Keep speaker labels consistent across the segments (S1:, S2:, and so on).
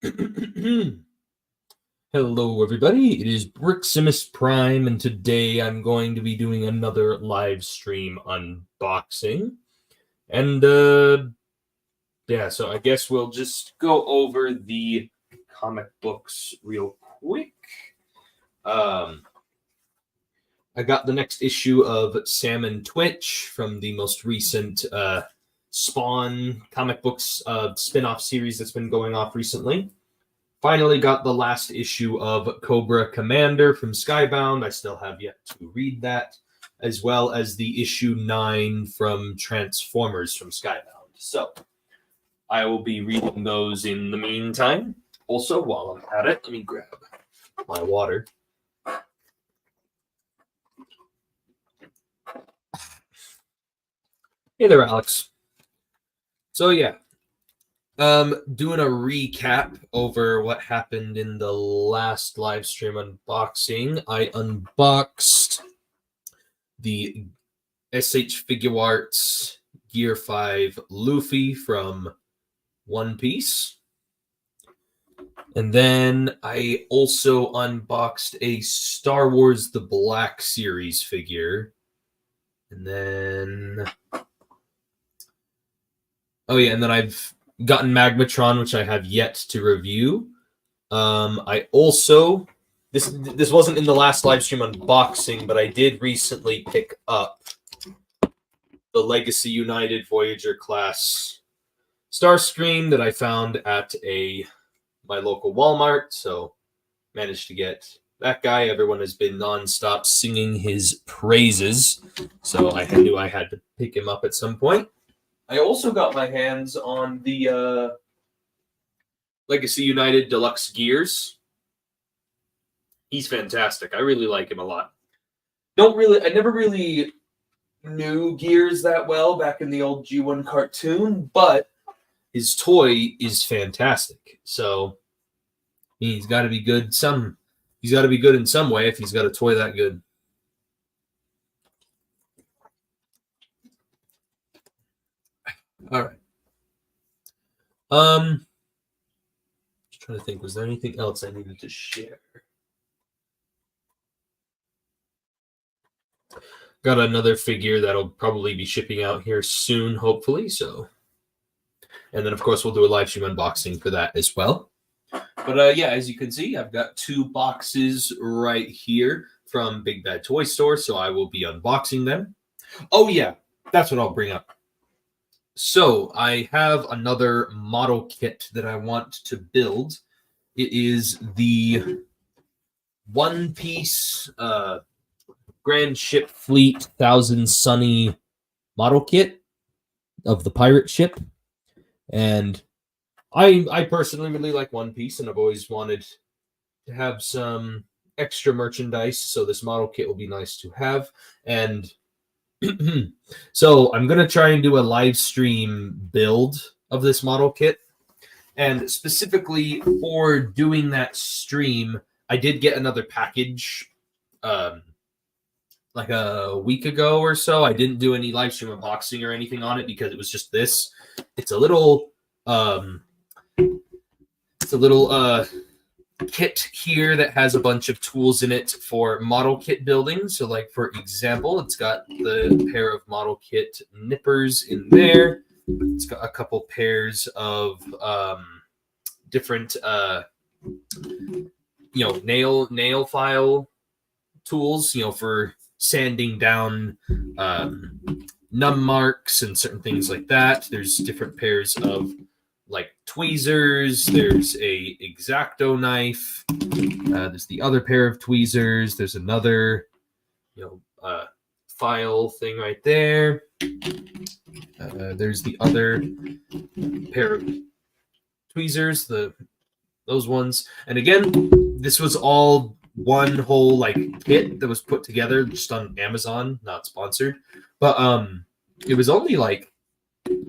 S1: Hello, everybody. It is Briximus Prime, and today I'm going to be doing another live stream unboxing. And, yeah, so I guess we'll just go over the comic books real quick. I got the next issue of Sam and Twitch from the most recent Spawn comic books spin-off series that's been going off recently. Finally got the last issue of Cobra Commander from Skybound. I still have yet to read that, as well as the issue 9 from Transformers from Skybound. So I will be reading those in the meantime. Also, while I'm at it, let me grab my water. Hey there, Alex. So yeah, doing a recap over what happened in the last live stream unboxing. I unboxed the SH Figuarts Gear 5 Luffy from One Piece. And then I also unboxed a Star Wars The Black Series figure. And then... oh yeah, and then I've gotten Magmatron, which I have yet to review. I also... This wasn't in the last live stream unboxing, but I did recently pick up the Legacy United Voyager class Starscream that I found at my local Walmart. So managed to get that guy. Everyone has been nonstop singing his praises, so I knew I had to pick him up at some point. I also got my hands on the Legacy United Deluxe Gears. He's fantastic. I really like him a lot. I never really knew Gears that well back in the old G1 cartoon, but his toy is fantastic. So he's got to be good. He's got to be good in some way if he's got a toy that good. All right. Just trying to think, was there anything else I needed to share? Got another figure that'll probably be shipping out here soon, hopefully. So, and then of course we'll do a live stream unboxing for that as well. But yeah, as you can see, I've got 2 boxes right here from Big Bad Toy Store, so I will be unboxing them. Oh yeah, that's what I'll bring up. So I have another model kit that I want to build. It is the One Piece Grand Ship Fleet 1000 Sunny model kit of the pirate ship. And I personally really like One Piece, and I've always wanted to have some extra merchandise, so this model kit will be nice to have. And so I'm going to try and do a live stream build of this model kit. And specifically for doing that stream, I did get another package like a week ago or so. I didn't do any live stream unboxing or anything on it because it was just this. It's a little kit here that has a bunch of tools in it for model kit building. So like, for example, it's got the pair of model kit nippers in there. It's got a couple pairs of different nail file tools, for sanding down numb marks and certain things like that. There's different pairs of like tweezers. There's a X-Acto knife. There's the other pair of tweezers. There's another, file thing right there. There's the other pair of tweezers, those ones. And again, this was all one whole kit that was put together just on Amazon, not sponsored. But it was only like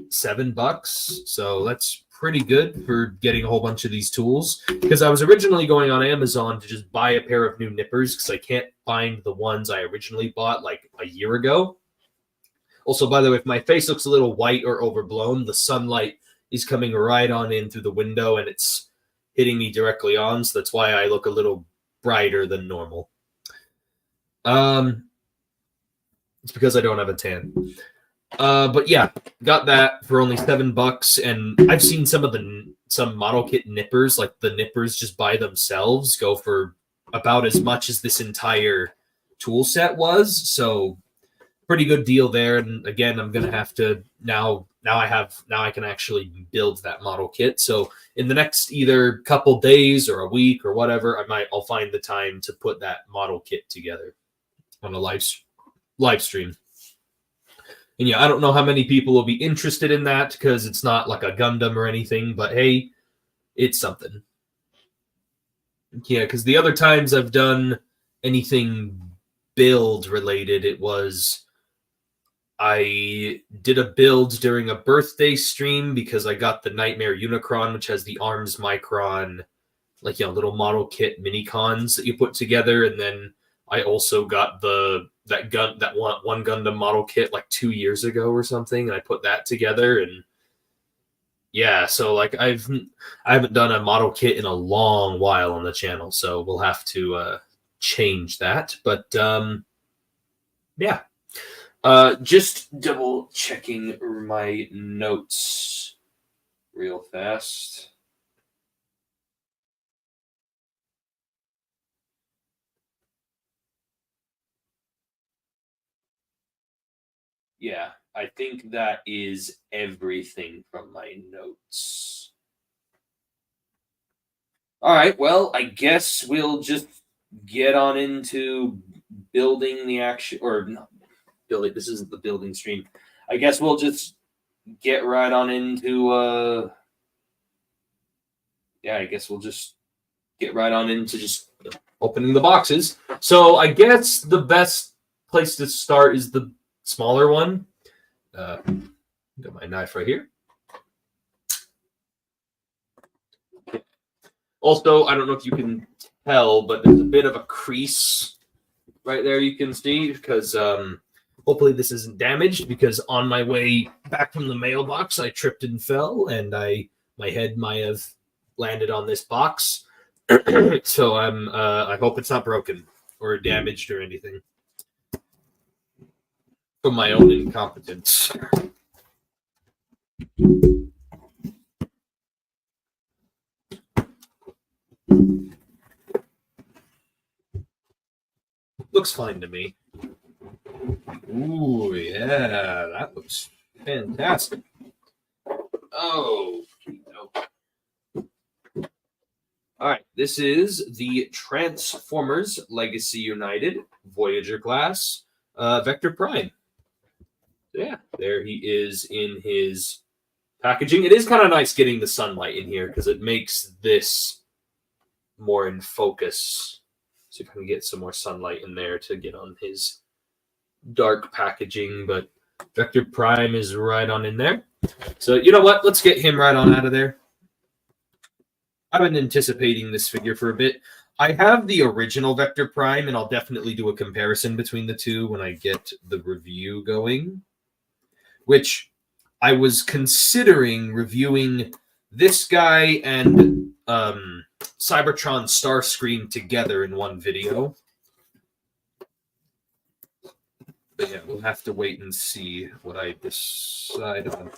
S1: $7, so that's pretty good for getting a whole bunch of these tools, because I was originally going on Amazon to just buy a pair of new nippers because I can't find the ones I originally bought like a year ago. Also, by the way, if my face looks a little white or overblown, the sunlight is coming right on in through the window, and it's hitting me directly on, so that's why I look a little brighter than normal. It's because I don't have a tan. But yeah, got that for only $7, and I've seen some model kit nippers, like the nippers just by themselves, go for about as much as this entire tool set was. So pretty good deal there. And again, I'm gonna have to now I can actually build that model kit. So in the next either couple days or a week or whatever, I'll find the time to put that model kit together on a live stream. And yeah, I don't know how many people will be interested in that because it's not like a Gundam or anything, but hey, it's something. Yeah, because the other times I've done anything build related, it was I did a build during a birthday stream because I got the Nightmare Unicron, which has the Arms Micron, like, little model kit mini cons that you put together, and then I also got that one Gundam model kit like 2 years ago or something, and I put that together. And yeah, so like I haven't done a model kit in a long while on the channel, so we'll have to change that. But yeah, just double checking my notes real fast. Yeah, I think that is everything from my notes. All right, well, I guess we'll just get on into building the action, or not building. This isn't the building stream. I guess we'll just get right on into yeah, I guess we'll just get right on into just opening the boxes. So I guess the best place to start is the smaller one. Got my knife right here. Also, I don't know if you can tell, but there's a bit of a crease right there you can see, because hopefully this isn't damaged, because on my way back from the mailbox, I tripped and fell, and my head might have landed on this box. So I hope it's not broken or damaged or anything from my own incompetence. Looks fine to me. Ooh, yeah, that looks fantastic. Oh, no. All right, this is the Transformers Legacy United Voyager class Vector Prime. Yeah, there he is in his packaging. It is kind of nice getting the sunlight in here because it makes this more in focus. So if I can get some more sunlight in there to get on his dark packaging, but Vector Prime is right on in there. So you know what? Let's get him right on out of there. I've been anticipating this figure for a bit. I have the original Vector Prime, and I'll definitely do a comparison between the two when I get the review going, which I was considering reviewing this guy and Cybertron Starscream together in one video. But yeah, we'll have to wait and see what I decide on.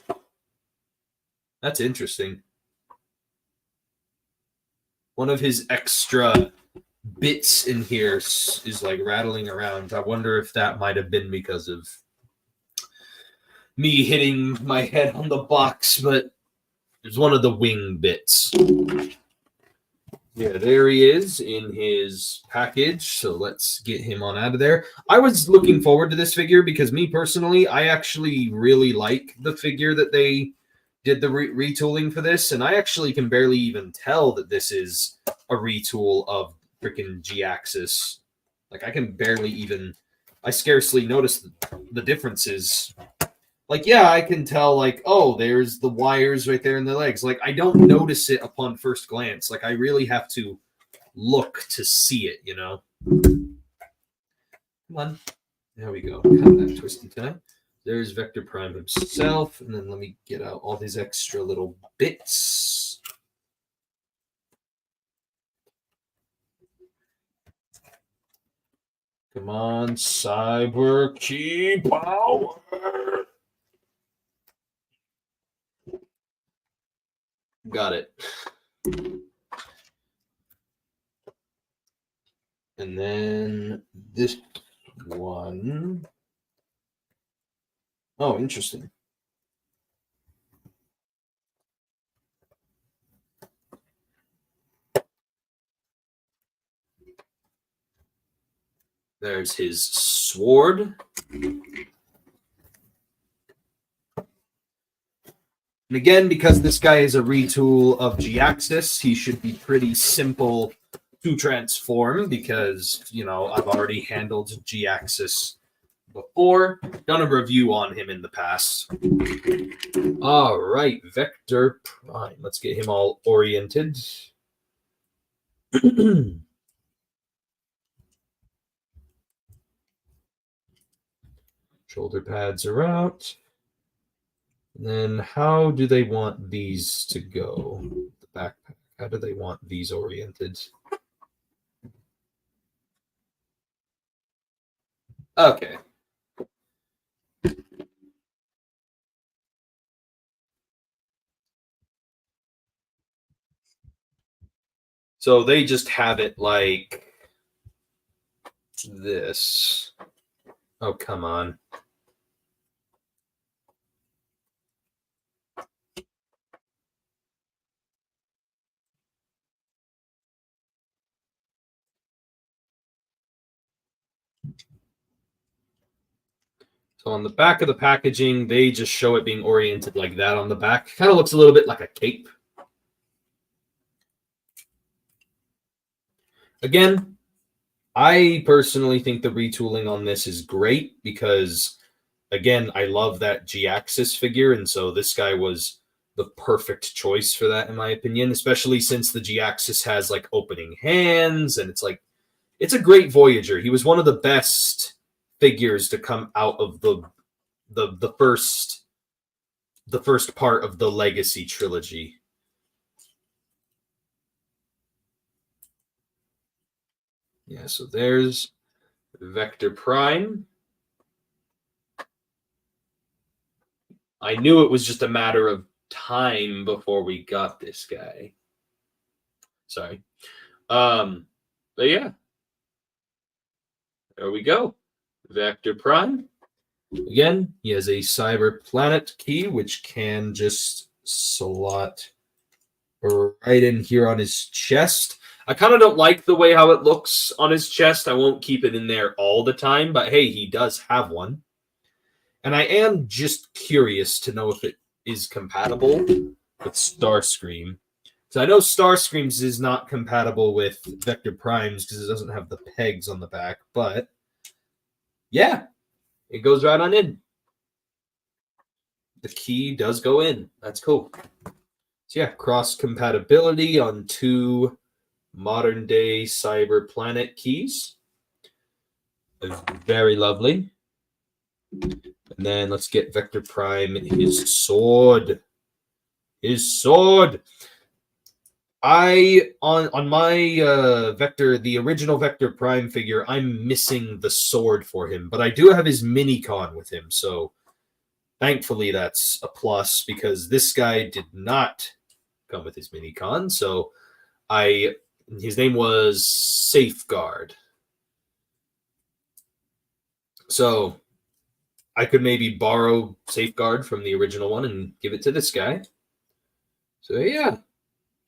S1: That's interesting. One of his extra bits in here is like rattling around. I wonder if that might have been because of me hitting my head on the box, but it's one of the wing bits. Yeah, there he is in his package. So let's get him on out of there. I was looking forward to this figure because me personally, I actually really like the figure that they did the retooling for this. And I actually can barely even tell that this is a retool of freaking G-Axis. Like I can barely even, I scarcely notice the differences. Like, yeah, I can tell, like, oh, there's the wires right there in the legs. Like, I don't notice it upon first glance. Like, I really have to look to see it, you know? Come on. There we go. Cut that twisty time. There's Vector Prime himself. And then let me get out all these extra little bits. Come on, Cyber Key Power. Got it. And then this one. Oh, interesting. There's his sword. And again, because this guy is a retool of G-Axis, he should be pretty simple to transform because, you know, I've already handled G-Axis before. Done a review on him in the past. All right, Vector Prime. Let's get him all oriented. Shoulder pads are out. And then how do they want these to go? The backpack. How do they want these oriented? Okay. So they just have it like this. Oh, come on. So on the back of the packaging, they just show it being oriented like that on the back. Kind of looks a little bit like a cape. Again, I personally think the retooling on this is great because, again, I love that G-Axis figure, and so this guy was the perfect choice for that, in my opinion, especially since the G-Axis has, like, opening hands, and it's like, it's a great Voyager. He was one of the best figures to come out of the first part of the Legacy trilogy. Yeah, so there's Vector Prime. I knew it was just a matter of time before we got this guy. Sorry. But yeah. There we go. Vector Prime. Again, he has a Cyber Planet key, which can just slot right in here on his chest. I kind of don't like the way how it looks on his chest. I won't keep it in there all the time, but hey, he does have one. And I am just curious to know if it is compatible with Starscream. So I know Starscream's is not compatible with Vector Primes because it doesn't have the pegs on the back, but yeah, it goes right on in. The key does go in. That's cool. So yeah, cross compatibility on two modern day Cyber Planet keys. Very lovely. And then let's get Vector Prime his sword. His sword. On my Vector, the original Vector Prime figure, I'm missing the sword for him, but I do have his Minicon with him, so thankfully that's a plus because this guy did not come with his Minicon. So his name was Safeguard. So I could maybe borrow Safeguard from the original one and give it to this guy. So yeah,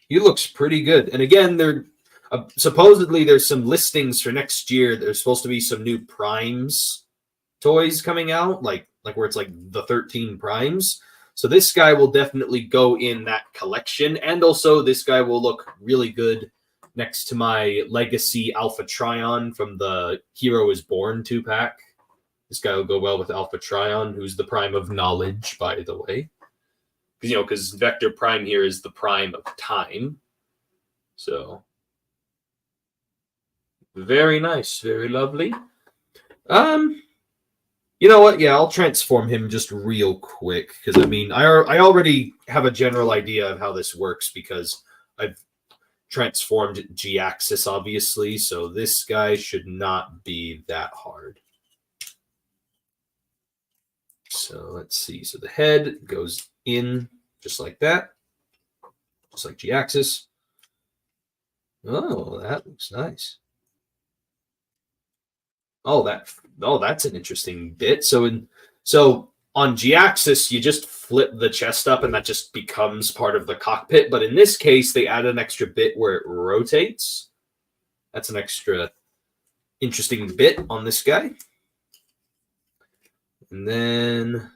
S1: he looks pretty good. And again, supposedly there's some listings for next year. There's supposed to be some new Primes toys coming out, like where it's like the 13 Primes. So this guy will definitely go in that collection. And also this guy will look really good next to my Legacy Alpha Trion from the Hero is Born 2-pack. This guy will go well with Alpha Trion, who's the Prime of Knowledge, by the way. Because Vector Prime here is the Prime of Time. So, very nice, very lovely. You know what? Yeah, I'll transform him just real quick because I mean, I already have a general idea of how this works because I've transformed G-axis, obviously, so this guy should not be that hard. So let's see. So the head goes in just like that, just like G-axis. Oh, that looks nice. Oh, that's an interesting bit. So on G-axis, you just flip the chest up, and that just becomes part of the cockpit. But in this case, they add an extra bit where it rotates. That's an extra interesting bit on this guy. And then,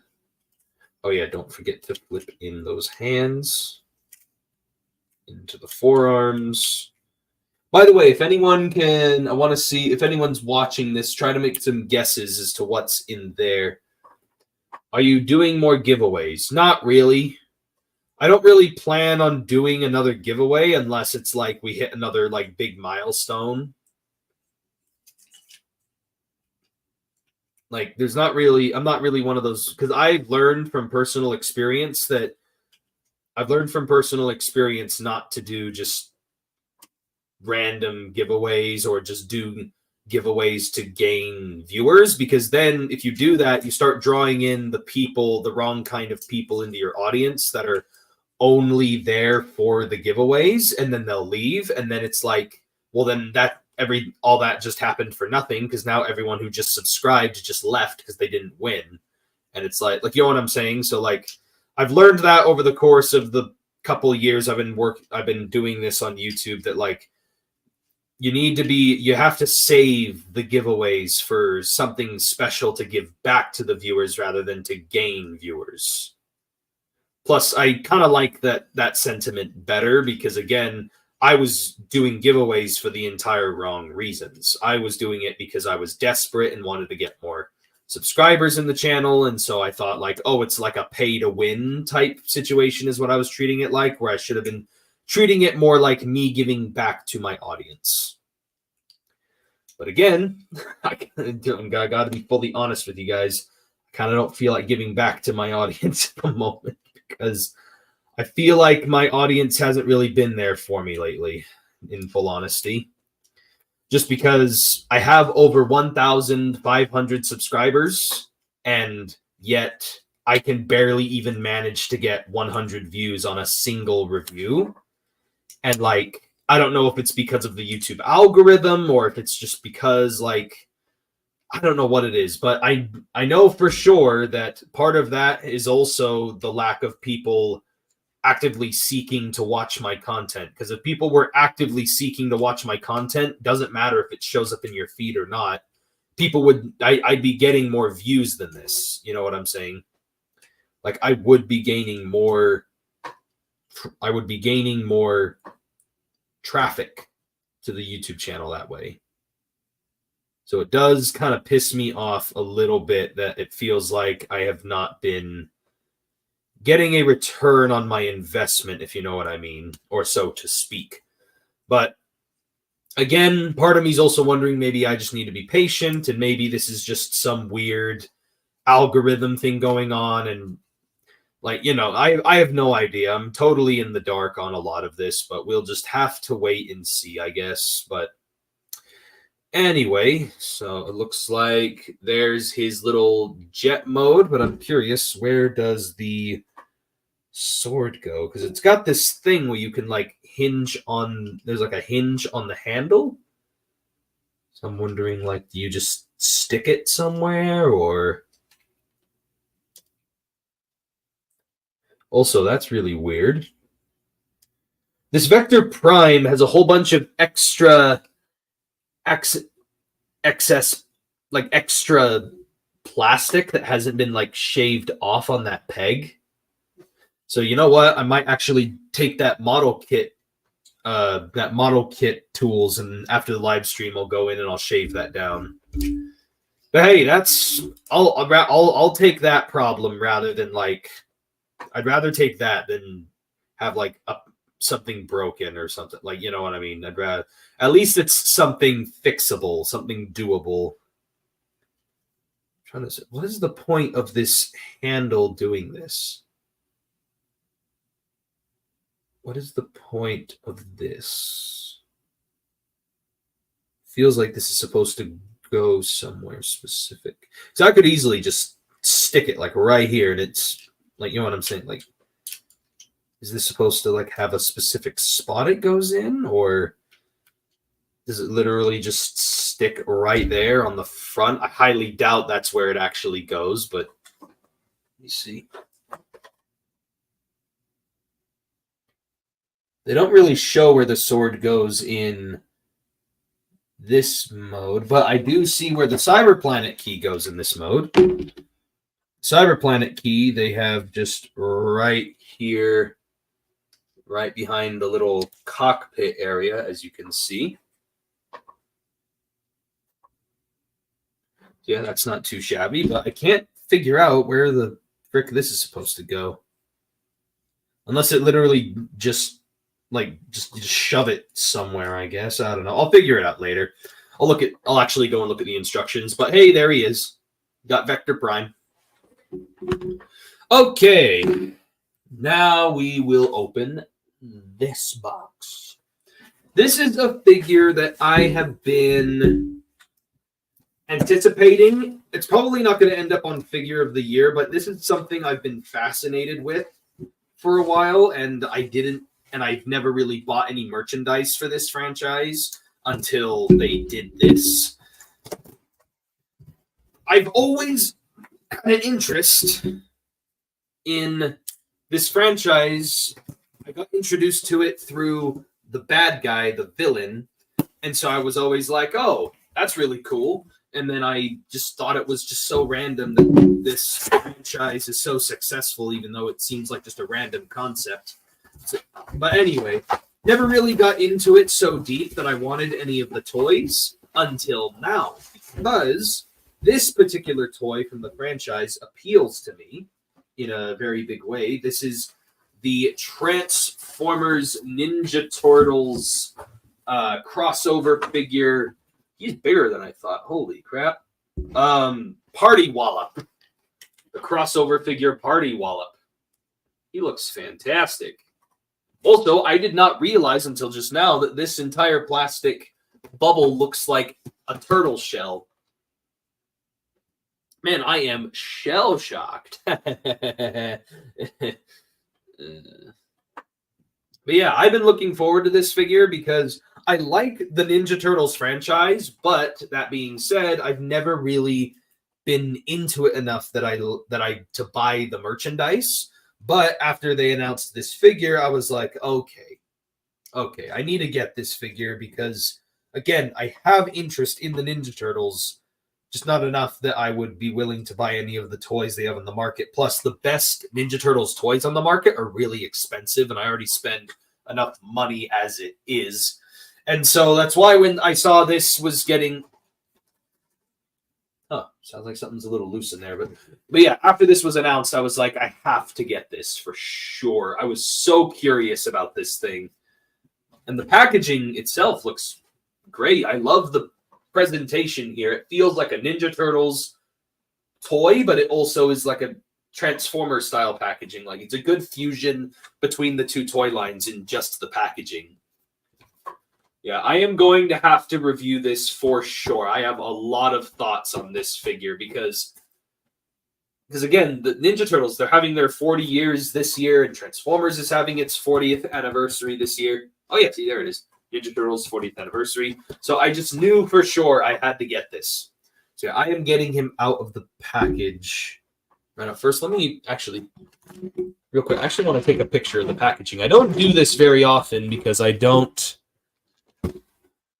S1: oh yeah, don't forget to flip in those hands into the forearms. By the way, if anyone can, I want to see if anyone's watching this, try to make some guesses as to what's in there. Are you doing more giveaways? Not really. I don't really plan on doing another giveaway unless it's like we hit another like big milestone. Like there's not really, I'm not really one of those, because I've learned from personal experience not to do just random giveaways or just do giveaways to gain viewers, because then if you do that, you start drawing in the wrong kind of people into your audience that are only there for the giveaways, and then they'll leave, and then it's like, well, then all that just happened for nothing, because now everyone who just subscribed just left because they didn't win. And it's like you know what I'm saying? So like I've learned that over the course of the couple of years I've been doing this on YouTube, that like you have to save the giveaways for something special to give back to the viewers rather than to gain viewers. Plus, I kind of like that sentiment better, because again, I was doing giveaways for the entire wrong reasons. I was doing it because I was desperate and wanted to get more subscribers in the channel, and so I thought like, oh, it's like a pay to win type situation is what I was treating it like, where I should have been treating it more like me giving back to my audience. But again, I got to be fully honest with you guys. I kind of don't feel like giving back to my audience at the moment, because I feel like my audience hasn't really been there for me lately, in full honesty. Just because I have over 1,500 subscribers, and yet I can barely even manage to get 100 views on a single review. And like, I don't know if it's because of the YouTube algorithm or if it's just because like, I don't know what it is, but I know for sure that part of that is also the lack of people actively seeking to watch my content. Because if people were actively seeking to watch my content, doesn't matter if it shows up in your feed or not, I'd be getting more views than this. You know what I'm saying? Like I would be gaining more traffic to the YouTube channel that way. So it does kind of piss me off a little bit that it feels like I have not been getting a return on my investment, if you know what I mean, or so to speak. But again, part of me is also wondering, maybe I just need to be patient, and maybe this is just some weird algorithm thing going on. And like, you know, I have no idea. I'm totally in the dark on a lot of this, but we'll just have to wait and see, I guess. But anyway, so it looks like there's his little jet mode, but I'm curious, where does the sword go? Because it's got this thing where you can like there's like a hinge on the handle. So I'm wondering, like, do you just stick it somewhere, or... Also, that's really weird. This Vector Prime has a whole bunch of extra plastic that hasn't been like shaved off on that peg. So you know what? I might actually take that model kit tools, and after the live stream, I'll go in and I'll shave that down. But hey, I'll take that problem rather than like, I'd rather take that than have like something broken or something, like, you know what I mean? I'd rather, at least it's something fixable, something doable. I'm trying to say, what is the point of this handle doing this? what is the point of this? Feels like this is supposed to go somewhere specific. So I could easily just stick it like right here, and it's like, you know what I'm saying? Like, is this supposed to like have a specific spot it goes in, or does it literally just stick right there on the front? I highly doubt that's where it actually goes, but let me see. They don't really show where the sword goes in this mode, but I do see where the Cyber Planet key goes in this mode. Cyber Planet key, they have just right here, right behind the little cockpit area, as you can see. Yeah, that's not too shabby, but I can't figure out where the frick this is supposed to go. Unless it literally just shove it somewhere, I guess. I don't know. I'll figure it out later. I'll actually go and look at the instructions. But hey, there he is. Got Vector Prime. Okay. Now we will open this box. This is a figure that I have been anticipating. It's probably not going to end up on Figure of the Year, but this is something I've been fascinated with for a while, and I've never really bought any merchandise for this franchise until they did this. I've always had an interest in this franchise. I got introduced to it through the bad guy, the villain, and so I was always like, oh, that's really cool. And then I just thought it was just so random that this franchise is so successful, even though it seems like just a random concept. But anyway, never really got into it so deep that I wanted any of the toys until now, because this particular toy from the franchise appeals to me in a very big way. This is the Transformers Ninja Turtles crossover figure. He's bigger than I thought. Holy crap. Party Wallop. The crossover figure Party Wallop. He looks fantastic. Also, I did not realize until just now that this entire plastic bubble looks like a turtle shell. Man, I am shell-shocked. But yeah, I've been looking forward to this figure because I like the Ninja Turtles franchise, but that being said, I've never really been into it enough that I to buy the merchandise. But after they announced this figure, I was like, okay, I need to get this figure because, again, I have interest in the Ninja Turtles, just not enough that I would be willing to buy any of the toys they have on the market. Plus, the best Ninja Turtles toys on the market are really expensive, and I already spend enough money as it is. And so that's why when I saw this was getting... sounds like something's a little loose in there. But yeah, after this was announced, I was like, I have to get this for sure. I was so curious about this thing. And the packaging itself looks great. I love the presentation here. It feels like a Ninja Turtles toy, but it also is like a Transformer style packaging. Like, it's a good fusion between the two toy lines in just the packaging. Yeah, I am going to have to review this for sure. I have a lot of thoughts on this figure because again, the Ninja Turtles, they're having their 40 years this year, and Transformers is having its 40th anniversary this year. Oh yeah, see, there it is. Ninja Turtles 40th anniversary. So I just knew for sure I had to get this. So yeah, I am getting him out of the package. Right now, first, let me actually, real quick, I actually want to take a picture of the packaging. I don't do this very often because I don't...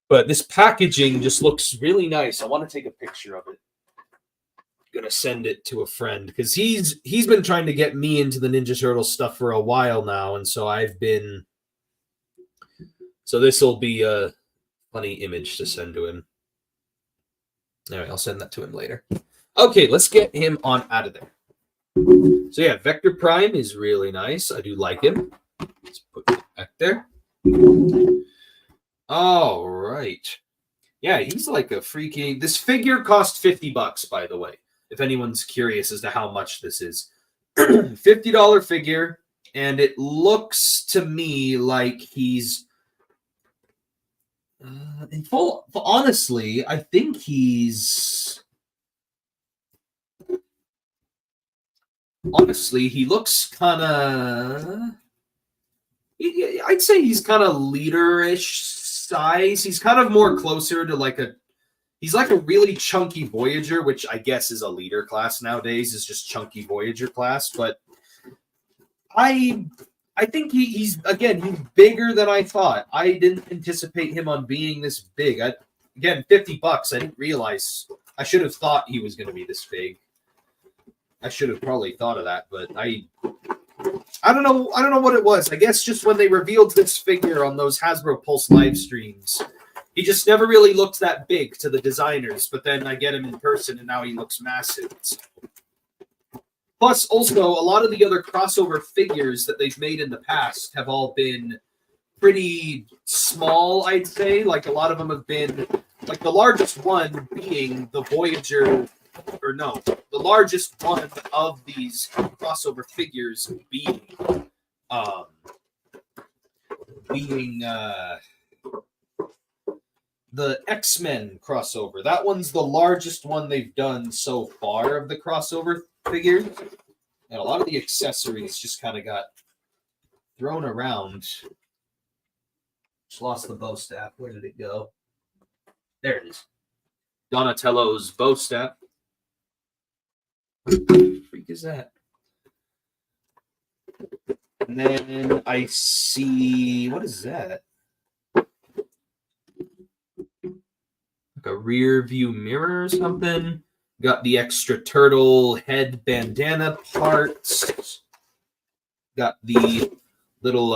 S1: But this packaging just looks really nice. I want to take a picture of it. I'm going to send it to a friend because he's been trying to get me into the Ninja Turtles stuff for a while now, and so I've been... So this will be a funny image to send to him. All right, I'll send that to him later. Okay, let's get him on out of there. So yeah, Vector Prime is really nice. I do like him. Let's put it back there. All right. Yeah, he's like a freaking... This figure cost $50, by the way, if anyone's curious as to how much this is. $50 figure, And it looks to me like he's honestly, I think he's honestly he looks kind of. I'd say he's kind of leader-ish size. He's kind of more closer to like a. He's like a really chunky Voyager, which I guess is a leader class nowadays. Is just chunky Voyager class, but I think he's bigger than I thought. I didn't anticipate him on being this big. Again, $50. I didn't realize. I should have thought he was going to be this big. I should have probably thought of that, but I don't know. I don't know what it was. I guess just when they revealed this figure on those Hasbro Pulse live streams, he just never really looked that big to the designers. But then I get him in person, and now he looks massive. Plus, also, a lot of the other crossover figures that they've made in the past have all been pretty small, I'd say. Like, a lot of them have been, like, the largest one being the Voyager, or no, the largest one of these crossover figures being the X-Men crossover. That one's the largest one they've done so far of the crossover figures. And a lot of the accessories just kind of got thrown around. Just lost the bow staff. Where did it go? There it is. Donatello's bow staff. What the freak is that? And then I see, what is that? Like a rear view mirror or something. Got the extra turtle head bandana parts. Got the little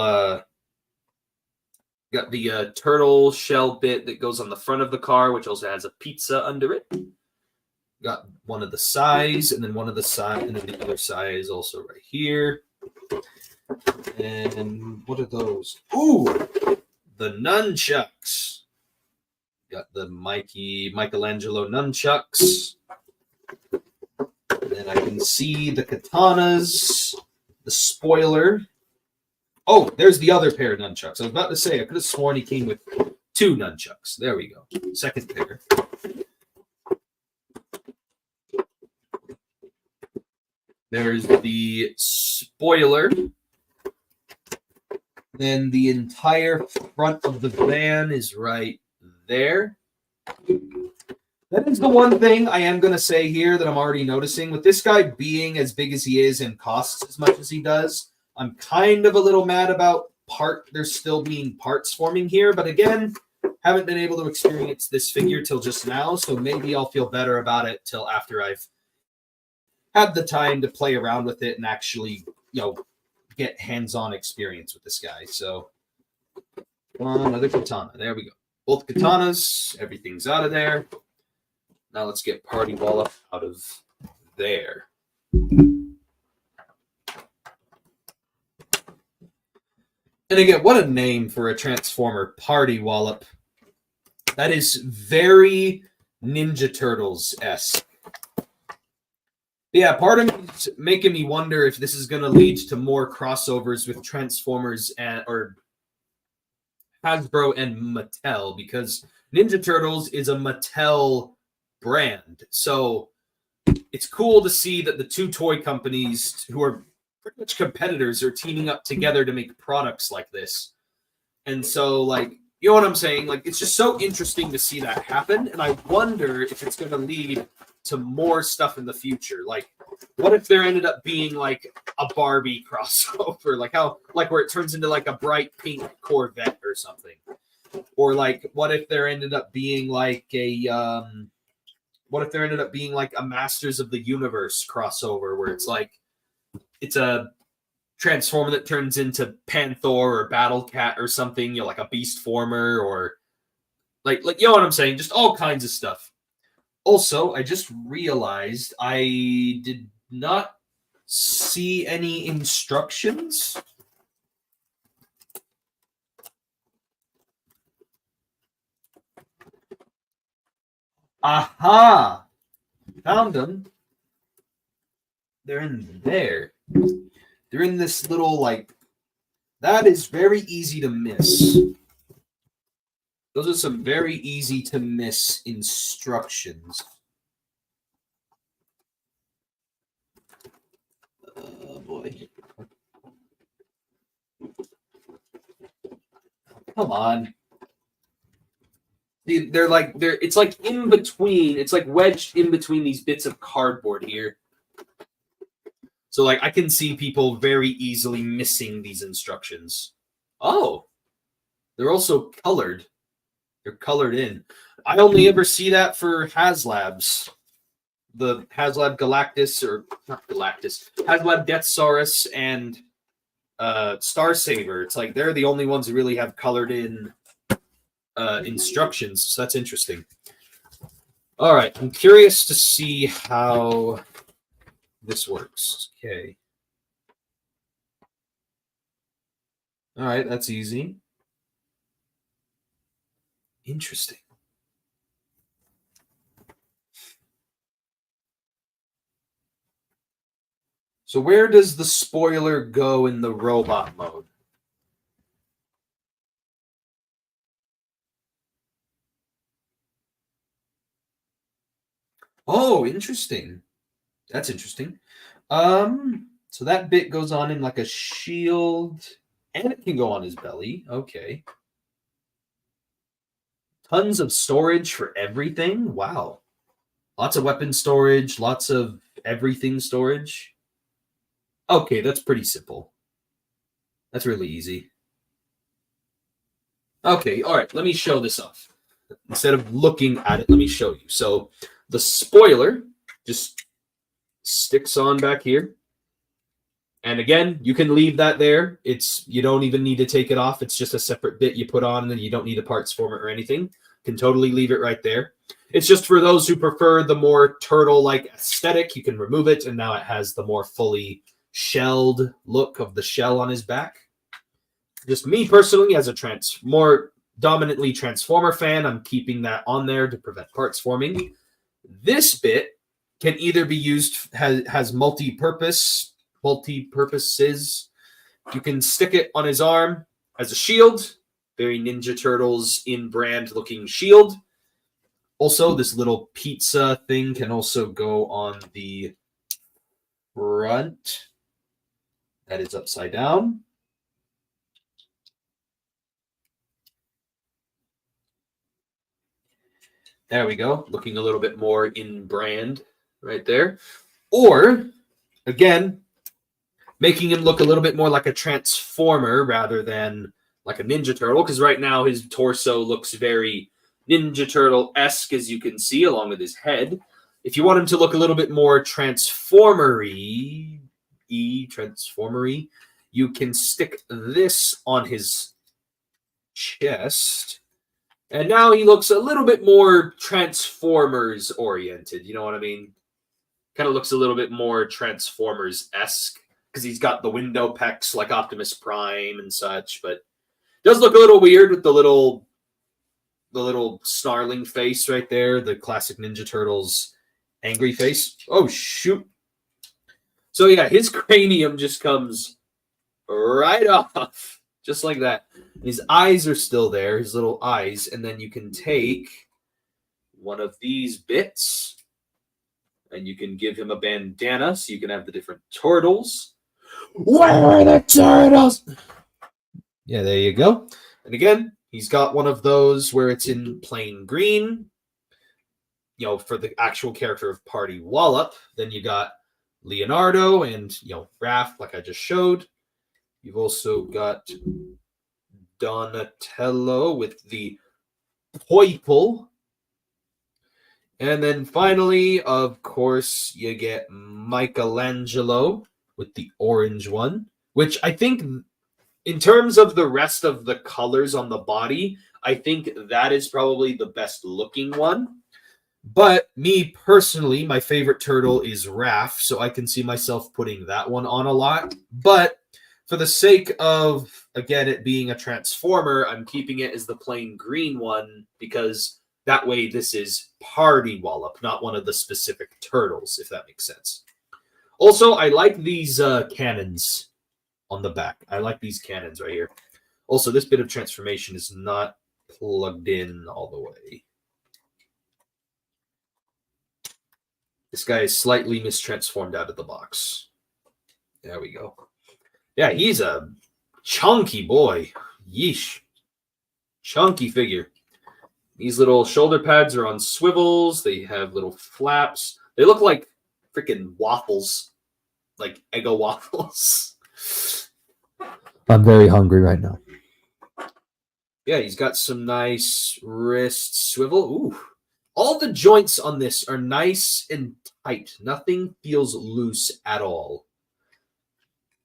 S1: turtle shell bit that goes on the front of the car, which also has a pizza under it. Got one of the sides, and then one of the side, and then the other side is also right here. And what are those? Ooh, the nunchucks. Got the Michelangelo nunchucks. And then I can see the katanas, the spoiler. Oh, there's the other pair of nunchucks. I was about to say, I could have sworn he came with 2 nunchucks. There we go. Second pair. There's the spoiler. Then the entire front of the van is right there. That is the one thing I am going to say here that I'm already noticing. With this guy being as big as he is and costs as much as he does, I'm kind of a little mad about there's still being parts forming here. But again, haven't been able to experience this figure till just now, so maybe I'll feel better about it till after I've had the time to play around with it and actually, get hands-on experience with this guy. So, another katana. There we go. Both katanas. Everything's out of there. Now let's get Party Wallop out of there. And again, what a name for a Transformer, Party Wallop. That is very Ninja Turtles-esque. Yeah, part of me is making me wonder if this is going to lead to more crossovers with Transformers or Hasbro and Mattel, because Ninja Turtles is a Mattel brand. So it's cool to see that the two toy companies who are pretty much competitors are teaming up together to make products like this. And so, you know what I'm saying? It's just so interesting to see that happen. And I wonder if it's going to lead to more stuff in the future. What if there ended up being a Barbie crossover, where it turns into a bright pink Corvette or something, or what if there ended up being a Masters of the Universe crossover where it's a Transformer that turns into Panther or Battle Cat or something, like a Beast Former, or you know what I'm saying? Just all kinds of stuff. Also, I just realized I did not see any instructions. Aha! Found them. They're in there. They're in this little, like, that is very easy to miss. Those are some very easy to miss instructions. Oh, boy. Come on. It's like in between. It's like wedged in between these bits of cardboard here. So, like, I can see people very easily missing these instructions. Oh, they're also colored. They're colored in. I only ever see that for HasLabs. The HasLab Galactus, or not Galactus, HasLab Deathsaurus and Star Saber. It's like they're the only ones who really have colored in instructions. So that's interesting. All right, I'm curious to see how this works. Okay. All right, that's easy. Interesting. So where does the spoiler go in the robot mode? Oh, interesting. That's interesting. So that bit goes on in like a shield, and it can go on his belly. Okay. Tons of storage for everything. Wow. Lots of weapon storage, lots of everything storage. Okay, that's pretty simple. That's really easy. Okay, all right, let me show this off. Instead of looking at it, let me show you. So the spoiler just sticks on back here. And again, you can leave that there. You don't even need to take it off. It's just a separate bit you put on, and then you don't need a parts for it or anything. You can totally leave it right there. It's just for those who prefer the more turtle-like aesthetic, you can remove it, and now it has the more fully shelled look of the shell on his back. Just me personally, as a more dominantly Transformer fan, I'm keeping that on there to prevent parts forming. This bit can either be used, has multi-purposes. You can stick it on his arm as a shield. Very Ninja Turtles in brand looking shield. Also, this little pizza thing can also go on the front. That is upside down. There we go. Looking a little bit more in brand right there. Or, again, making him look a little bit more like a Transformer rather than like a Ninja Turtle, because right now his torso looks very Ninja Turtle-esque, as you can see, along with his head. If you want him to look a little bit more Transformer-y, you can stick this on his chest. And now he looks a little bit more Transformers-oriented, you know what I mean? Kind of looks a little bit more Transformers-esque, because he's got the window pecs like Optimus Prime and such, but does look a little weird with the little snarling face right there, the classic Ninja Turtles angry face. Oh, shoot. So, yeah, his cranium just comes right off, just like that. His eyes are still there, his little eyes, and then you can take one of these bits, and you can give him a bandana, so you can have the different turtles. Where are the turtles? Yeah, there you go. And again, he's got one of those where it's in plain green, you know, for the actual character of Party Wallop. Then you got Leonardo and, you know, Raph, like I just showed. You've also got Donatello with the Poiple. And then finally, of course, you get Michelangelo with the orange one, which I think, in terms of the rest of the colors on the body, I think that is probably the best looking one. But me personally, my favorite turtle is Raph, so I can see myself putting that one on a lot. But for the sake of, again, it being a Transformer, I'm keeping it as the plain green one, because that way this is Party Wallop, not one of the specific turtles, if that makes sense. Also, I like these cannons. on the back. I like these cannons right here. Also, this bit of transformation is not plugged in all the way. This guy is slightly mistransformed out of the box. There we go. Yeah, he's a chunky boy. Yeesh. Chunky figure. These little shoulder pads are on swivels. They have little flaps. They look like freaking waffles. Like Eggo waffles.
S2: I'm very hungry right now.
S1: Yeah, he's got some nice wrist swivel. Ooh. All the joints on this are nice and tight. Nothing feels loose at all.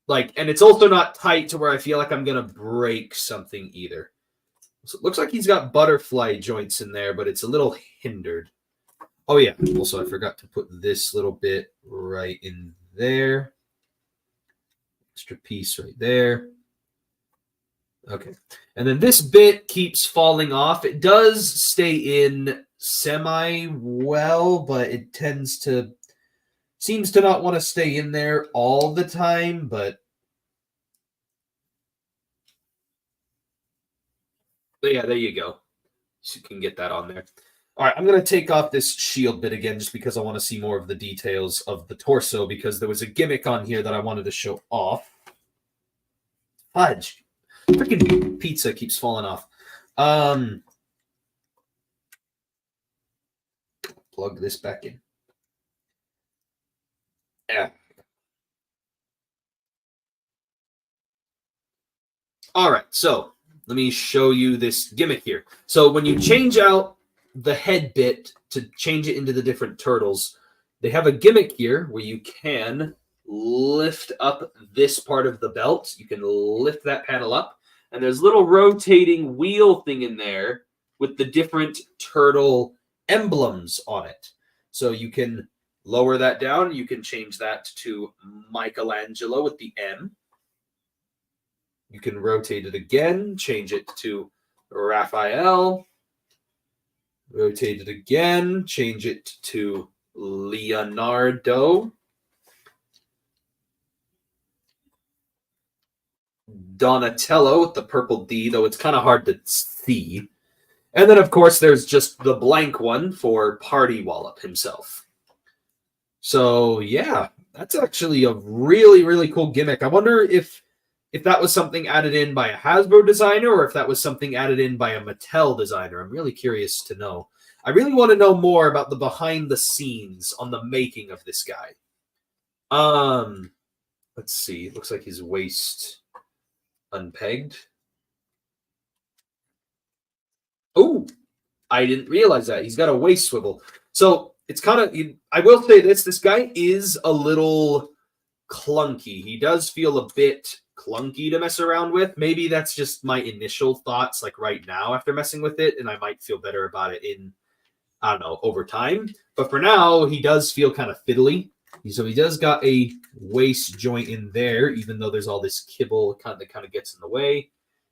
S1: And it's also not tight to where I feel like I'm going to break something either. So it looks like he's got butterfly joints in there, but it's a little hindered. Oh, yeah. Also, I forgot to put this little bit right in there. Extra piece right there. Okay. And then this bit keeps falling off. It does stay in semi-well, but it seems to not want to stay in there all the time, but yeah, there you go. So you can get that on there. All right, I'm going to take off this shield bit again just because I want to see more of the details of the torso because there was a gimmick on here that I wanted to show off. Fudge. Freaking pizza keeps falling off. Plug this back in. Yeah. All right, so let me show you this gimmick here. So when you change out the head bit to change it into the different turtles, they have a gimmick here where you can lift up this part of the belt. You can lift that panel up, and there's a little rotating wheel thing in there with the different turtle emblems on it. So you can lower that down. You can change that to Michelangelo with the M. You can rotate it again, change it to Raphael. Rotate it again, change it to Leonardo. Donatello with the purple D, though it's kind of hard to see. And then, of course, there's just the blank one for Party Wallop himself. So, yeah, that's actually a really, really cool gimmick. I wonder if that was something added in by a Hasbro designer or if that was something added in by a Mattel designer. I'm really curious to know. I really want to know more about the behind the scenes on the making of this guy. Let's see. It looks like his waist unpegged. Oh, I didn't realize that. He's got a waist swivel. So it's kind of, I will say this guy is a little clunky. He does feel a bit clunky to mess around with. Maybe that's just my initial thoughts, like right now after messing with it, and I might feel better about it in, I don't know, over time. But for now, he does feel kind of fiddly. So he does got a waist joint in there, even though there's all this kibble that kind of gets in the way.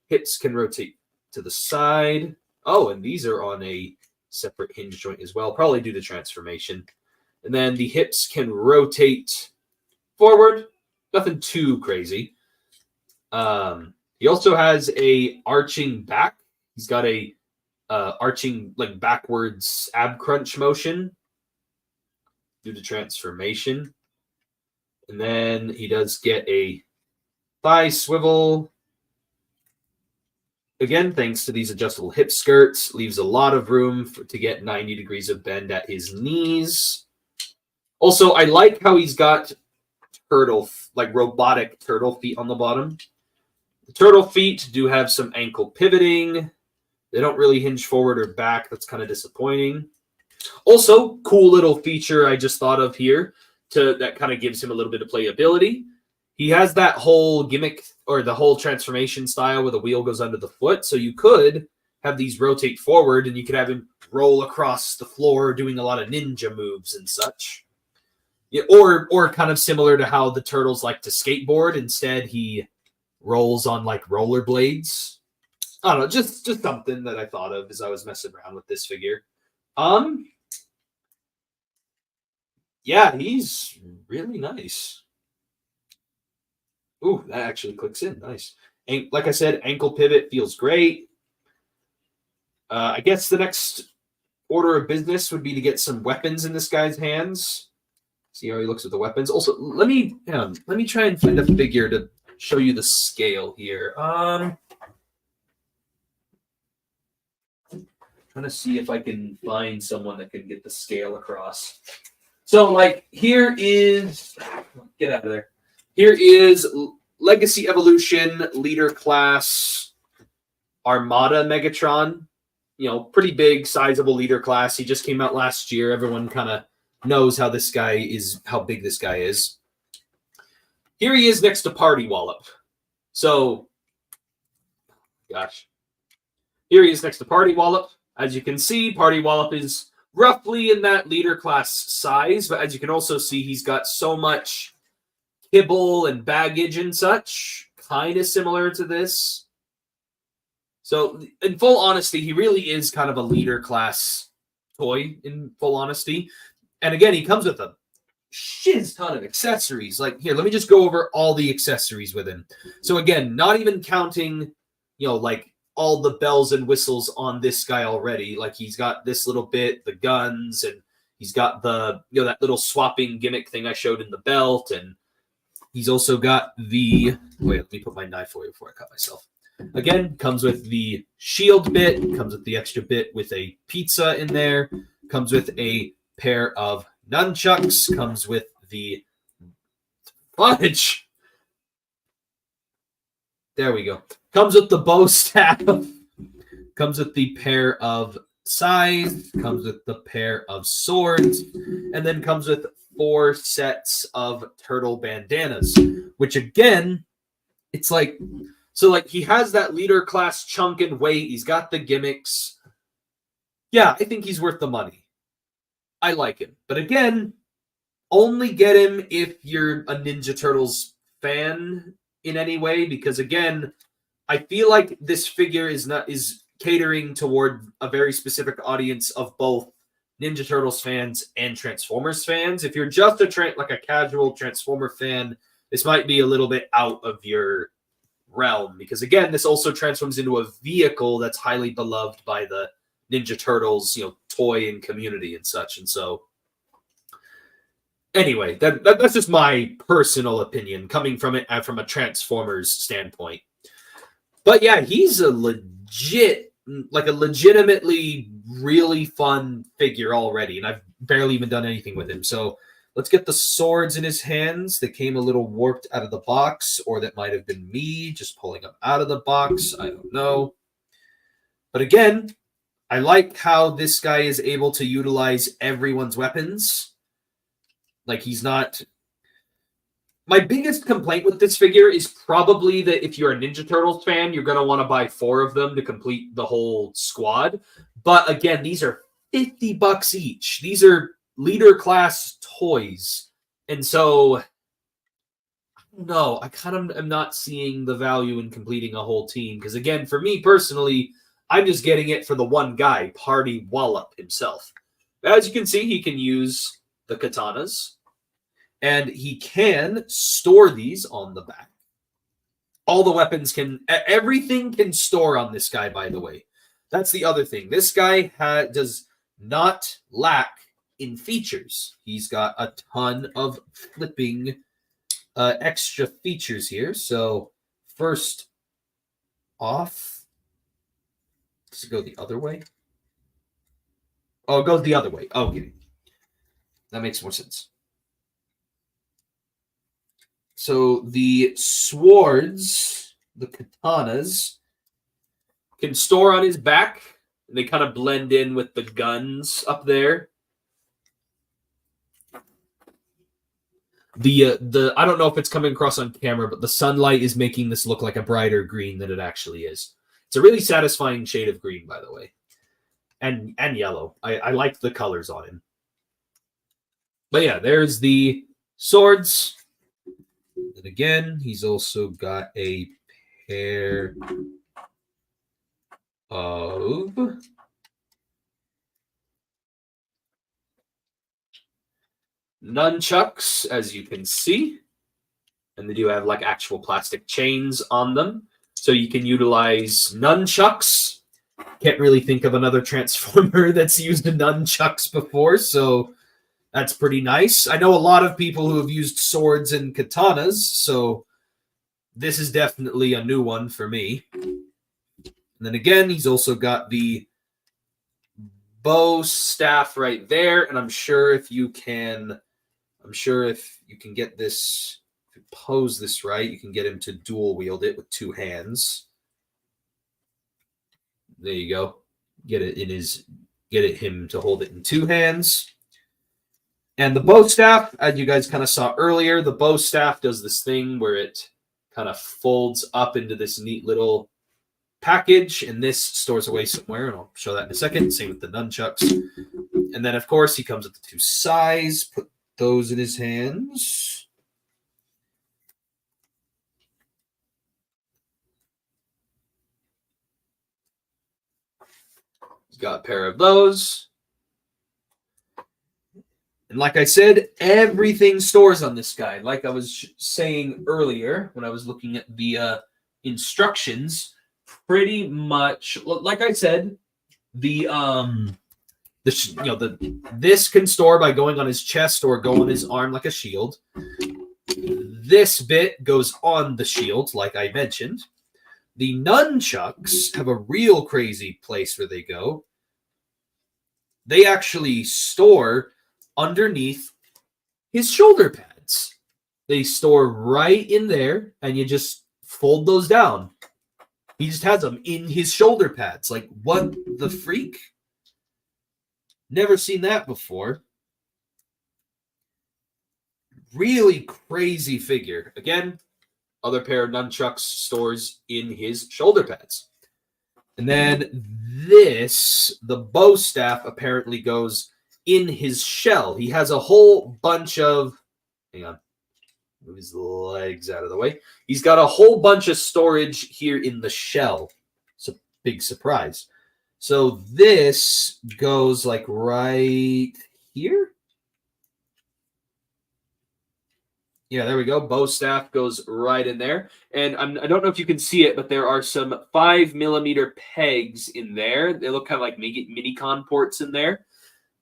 S1: Hips can rotate to the side. Oh, and these are on a separate hinge joint as well, probably due to transformation. And then the hips can rotate forward. Nothing too crazy. He also has a arching back. He's got a arching like backwards ab crunch motion due to transformation. And then he does get a thigh swivel. Again, thanks to these adjustable hip skirts, leaves a lot of room to get 90 degrees of bend at his knees. Also, I like how he's got robotic turtle feet on the bottom. The turtle feet do have some ankle pivoting. They don't really hinge forward or back. That's kind of disappointing. Also, cool little feature I just thought of here that kind of gives him a little bit of playability. He has that whole gimmick or the whole transformation style where the wheel goes under the foot. So you could have these rotate forward and you could have him roll across the floor doing a lot of ninja moves and such. Yeah, or kind of similar to how the turtles like to skateboard. Instead, he rolls on like rollerblades. I don't know, just something that I thought of as I was messing around with this figure. Yeah, he's really nice. Ooh, that actually clicks in. Nice. And like I said, ankle pivot feels great. I guess the next order of business would be to get some weapons in this guy's hands. See how he looks at the weapons. Also, let me try and find a figure to show you the scale here. Trying to see if I can find someone that can get the scale across. So, like, here is get out of there. Here is Legacy Evolution Leader Class Armada Megatron. You know, pretty big, sizable leader class. He just came out last year. Everyone kind of knows how big this guy is. Here he is next to Party Wallop. So, gosh. Here he is next to Party Wallop. As you can see, Party Wallop is roughly in that leader class size, but as you can also see, he's got so much kibble and baggage and such, kind of similar to this. So, in full honesty, he really is kind of a leader class toy, in full honesty. And again, he comes with a shiz ton of accessories. Like, here, let me just go over all the accessories with him. So, again, not even counting, you know, like, all the bells and whistles on this guy already. Like, he's got this little bit, the guns, and he's got the, you know, that little swapping gimmick thing I showed in the belt, and he's also got the, wait, let me put my knife away before I cut myself. Again, comes with the shield bit, comes with the extra bit with a pizza in there, comes with a pair of nunchucks, comes with the fudge. There we go. Comes with the bow staff, comes with the pair of scythes, comes with the pair of swords, and then comes with 4 sets of turtle bandanas, which again, it's like, so like he has that leader class chunk and weight. He's got the gimmicks. Yeah, I think he's worth the money. I like him. But again, only get him if you're a Ninja Turtles fan in any way, because again, I feel like this figure is catering toward a very specific audience of both Ninja Turtles fans and Transformers fans. If you're just a casual Transformer fan, this might be a little bit out of your realm, because again, this also transforms into a vehicle that's highly beloved by the Ninja Turtles, you know, toy and community and such. And so, anyway, that's just my personal opinion coming from it from a Transformers standpoint. But yeah, he's a legitimately really fun figure already, and I've barely even done anything with him. So let's get the swords in his hands. They came a little warped out of the box, or that might have been me just pulling them out of the box. I don't know. But again, I like how this guy is able to utilize everyone's weapons. Like, he's not... My biggest complaint with this figure is probably that if you're a Ninja Turtles fan, you're going to want to buy 4 of them to complete the whole squad. But again, these are $50 each. These are leader class toys. And so, no, I kind of am not seeing the value in completing a whole team. Because again, for me personally, I'm just getting it for the one guy, Party Wallop himself. As you can see, he can use the katanas. And he can store these on the back. All the weapons everything can store on this guy, by the way. That's the other thing. This guy does not lack in features. He's got a ton of flipping extra features here. So first off, does it go the other way? Oh, it goes the other way. Okay. That makes more sense. So the swords, the katanas, can store on his back. They kind of blend in with the guns up there. The I don't know if it's coming across on camera, but the sunlight is making this look like a brighter green than it actually is. It's a really satisfying shade of green, by the way, and yellow. I like the colors on him. But yeah, there's the swords. And again, he's also got a pair of nunchucks, as you can see. And they do have like actual plastic chains on them. So you can utilize nunchucks. Can't really think of another Transformer that's used nunchucks before, so that's pretty nice. I know a lot of people who have used swords and katanas, so this is definitely a new one for me. And then again, he's also got the bow staff right there, and I'm sure if you can get this, if you pose this right, you can get him to dual wield it with two hands. There you go. Get him to hold it in two hands. And the bow staff, as you guys kind of saw earlier, the bow staff does this thing where it kind of folds up into this neat little package, and this stores away somewhere, and I'll show that in a second. Same with the nunchucks. And then, of course, he comes with the two sais. Put those in his hands. He's got a pair of those. And like I said, everything stores on this guy. Like I was saying earlier when I was looking at the instructions, pretty much, like I said, this can store by going on his chest or go on his arm like a shield. This bit goes on the shield, like I mentioned. The nunchucks have a real crazy place where they go. They actually store underneath his shoulder pads. They store right in there, and you just fold those down. He just has them in his shoulder pads. Like, what the freak? Never seen that before. Really crazy figure. Again, other pair of nunchucks stores in his shoulder pads. And then this, the bow staff, apparently goes in his shell. He has a whole bunch of... Hang on. Move his legs out of the way. He's got a whole bunch of storage here in the shell. It's a big surprise. So this goes like right here. Yeah, there we go. Bow staff goes right in there. And I don't know if you can see it, but there are some 5mm pegs in there. They look kind of like mini-con ports in there.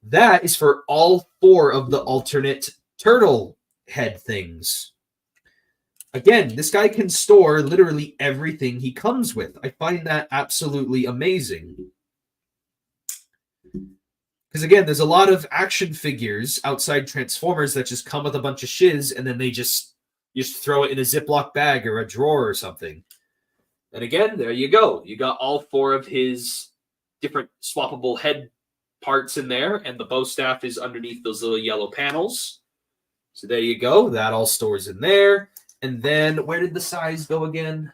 S1: That is for all four of the alternate turtle head things. Again, this guy can store literally everything he comes with. I find that absolutely amazing. Because again, there's a lot of action figures outside Transformers that just come with a bunch of shiz, and then you just throw it in a Ziploc bag or a drawer or something. And again, there you go. You got all four of his different swappable head parts in there, and the bow staff is underneath those little yellow panels. So there you go. That all stores in there. And then where did the size go again?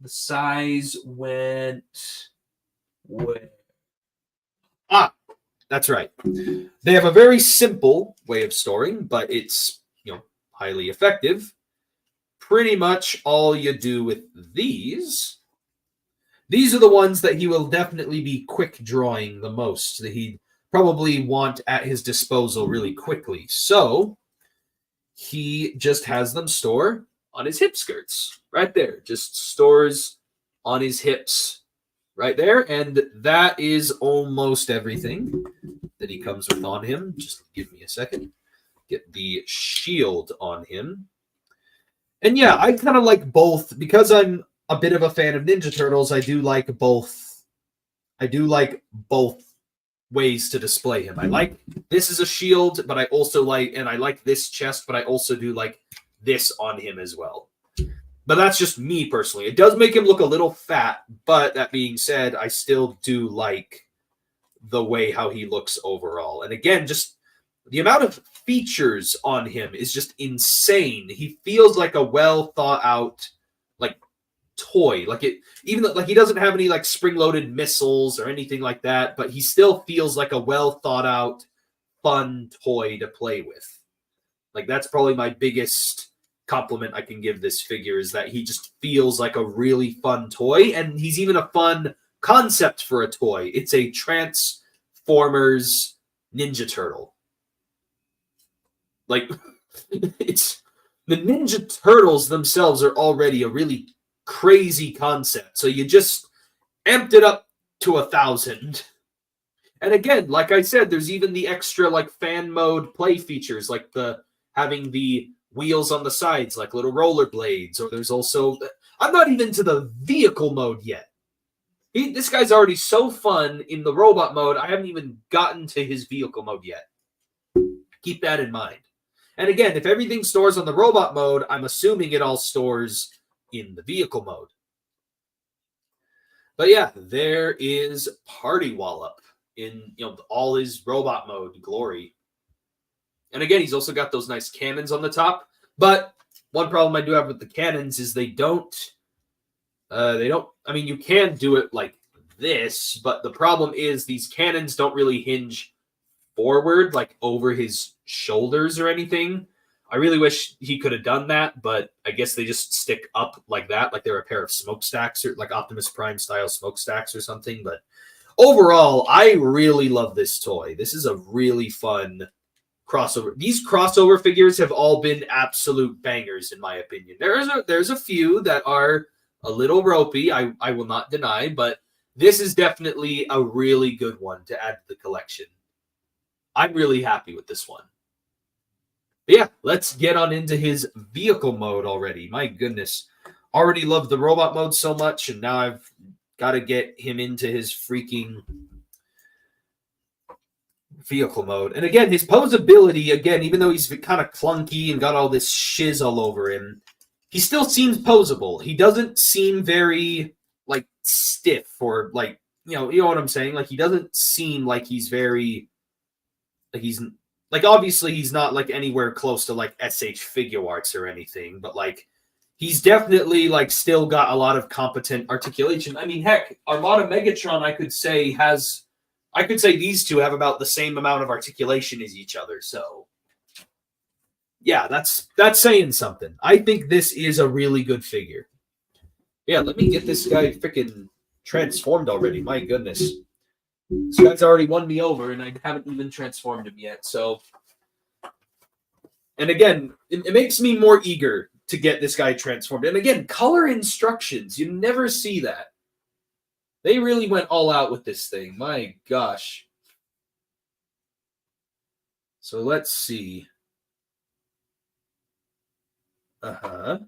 S1: The size went where? Ah, that's right. They have a very simple way of storing, but it's, highly effective. Pretty much all you do with these are the ones that he will definitely be quick drawing the most, that he'd probably want at his disposal really quickly. So he just has them store on his hip skirts right there. Just stores on his hips right there. And that is almost everything that he comes with on him. Just give me a second. Get the shield on him. And yeah, I kind of like both. Because I'm a bit of a fan of Ninja Turtles, I do like both. I do like both ways to display him. I like this as a shield, but I also like this chest, but I also do like this on him as well. But that's just me personally. It does make him look a little fat, but that being said, I still do like the way how he looks overall. And again, just the amount of features on him is just insane. He feels like a well thought out toy. Even though he doesn't have any spring-loaded missiles or anything like that, but he still feels like a well thought out, fun toy to play with. That's probably my biggest compliment I can give this figure, is that he just feels like a really fun toy, and he's even a fun concept for a toy. It's a Transformers Ninja Turtle. It's the Ninja Turtles themselves are already a really crazy concept. So you just amped it up to 1,000. And again, like I said, there's even the extra like fan mode play features, like the having the wheels on the sides, like little rollerblades. Or there's also, I'm not even to the vehicle mode yet. This guy's already so fun in the robot mode. I haven't even gotten to his vehicle mode yet. Keep that in mind. And again, if everything stores on the robot mode, I'm assuming it all stores in the vehicle mode. But yeah, there is Party Wallop in all his robot mode glory. And again, he's also got those nice cannons on the top. But one problem I do have with the cannons is they don't. I mean, you can do it like this, but the problem is these cannons don't really hinge forward, like over his shoulders or anything. I really wish he could have done that, but I guess they just stick up like that, like they're a pair of smokestacks or like Optimus Prime style smokestacks or something. But overall, I really love this toy. This is a really fun crossover. These crossover figures have all been absolute bangers, in my opinion. There's a few that are a little ropey, I will not deny, but this is definitely a really good one to add to the collection. I'm really happy with this one. But yeah, let's get on into his vehicle mode already. My goodness. Already love the robot mode so much, and now I've got to get him into his freaking vehicle mode. And again, his posability, again, even though he's kind of clunky and got all this shiz all over him, he still seems posable. He doesn't seem very, like, stiff or, like, you know what I'm saying? Like, he doesn't seem like he's very, like, he's, like, obviously he's not, like, anywhere close to, like, SH Figure Arts or anything, but, like, he's definitely, like, still got a lot of competent articulation. I mean, heck, Armada Megatron, I could say these two have about the same amount of articulation as each other, so yeah, that's saying something. I think this is a really good figure. Yeah, let me get this guy freaking transformed already. My goodness. This guy's already won me over, and I haven't even transformed him yet, so... And again, it makes me more eager to get this guy transformed. And again, color instructions. You never see that. They really went all out with this thing. My gosh. So let's see. Uh-huh.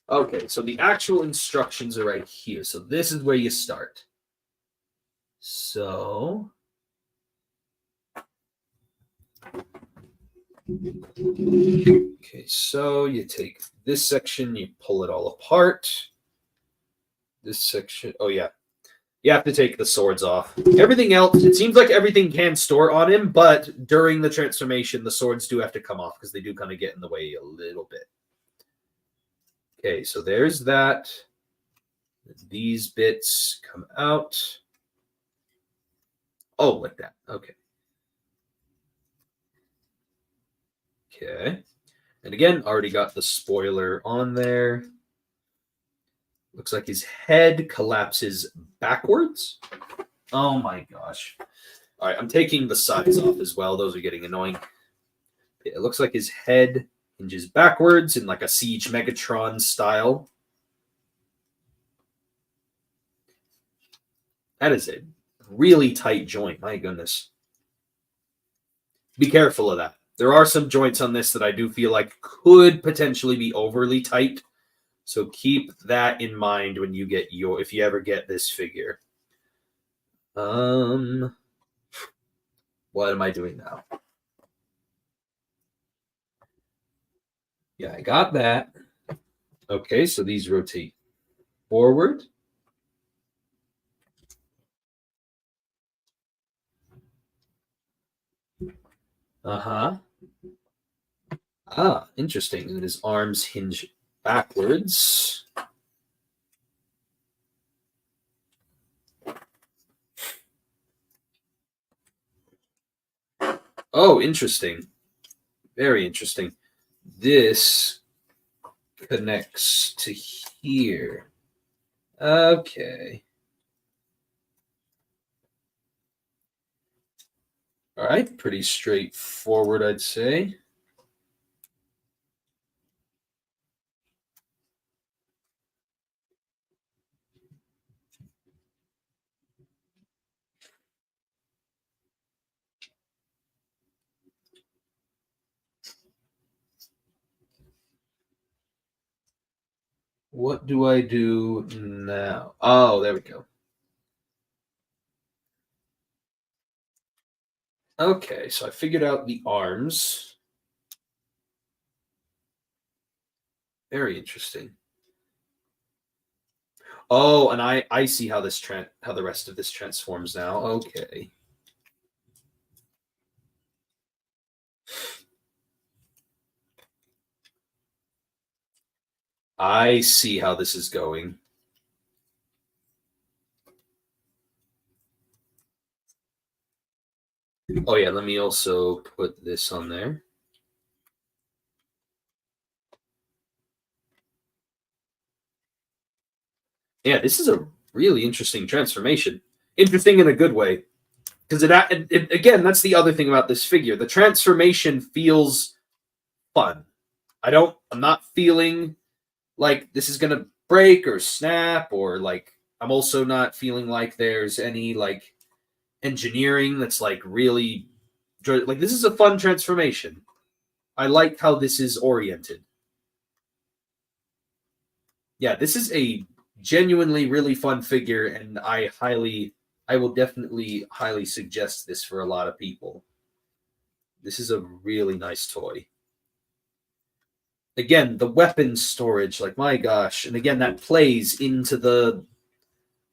S1: Okay, so the actual instructions are right here. So this is where you start. So... Okay, so you take this section, you pull it all apart. This section, oh yeah. You have to take the swords off. Everything else, it seems like everything can store on him, but during the transformation, the swords do have to come off because they do kind of get in the way a little bit. Okay, so there's that. These bits come out. Oh, like that. Okay. Okay. And again, already got the spoiler on there. Looks like his head collapses backwards. Oh my gosh. All right, I'm taking the sides off as well. Those are getting annoying. It looks like his head hinges backwards in like a Siege Megatron style. That is a really tight joint. My goodness. Be careful of that. There are some joints on this that I do feel like could potentially be overly tight. So keep that in mind when you get if you ever get this figure. What am I doing now? Yeah, I got that. Okay, so these rotate forward. Uh-huh. Ah, interesting. And his arms hinge backwards. Oh, interesting. Very interesting. This connects to here. Okay. All right, pretty straightforward, I'd say. What do I do now? Oh, there we go. Okay, so I figured out the arms. Very interesting. Oh, and I see how how the rest of this transforms now. Okay. I see how this is going. Oh yeah, let me also put this on there. Yeah, this is a really interesting transformation. Interesting in a good way. Because again, that's the other thing about this figure. The transformation feels fun. I'm not feeling like this is gonna break or snap, or like I'm also not feeling like there's any like engineering that's like really like this is a fun transformation. I like how this is oriented. Yeah, this is a genuinely really fun figure, and I will definitely highly suggest this for a lot of people. This is a really nice toy. Again, the weapon storage, like my gosh, and again that plays into